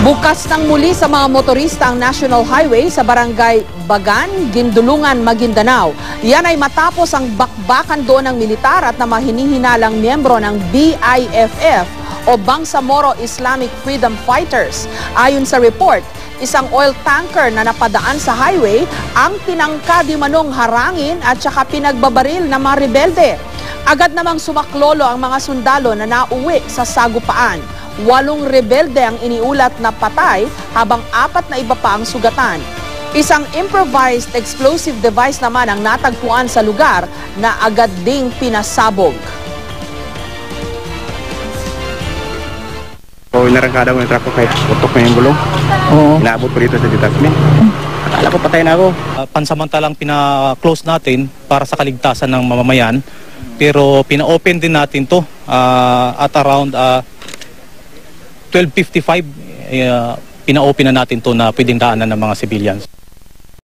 Bukas ng muli sa mga motorista ang National Highway sa Barangay Bagan, Gindulungan, Maguindanao. Yan ay matapos ang bakbakan doon ng militar at na mahinihinalang miyembro ng BIFF o Bangsamoro Islamic Freedom Fighters. Ayon sa report, isang oil tanker na napadaan sa highway ang tinangka di manong harangin at saka pinagbabaril ng mga rebelde. Agad namang sumaklolo ang mga sundalo na nauwi sa sagupaan. 8 rebelde ang iniulat na patay habang 4 na iba pa ang sugatan. Isang improvised explosive device naman ang natagpuan sa lugar na agad ding pinasabog. Inarangkada ko yung truck ko kaya putok na yung gulong. Inaabot ko dito sa detachment. Akala ko patay na ako. Pansamantalang pina-close natin para sa kaligtasan ng mamamayan. Pero pina-open din natin to at around 12:55 pina-open na natin to na pwedeng daanan ng mga civilians.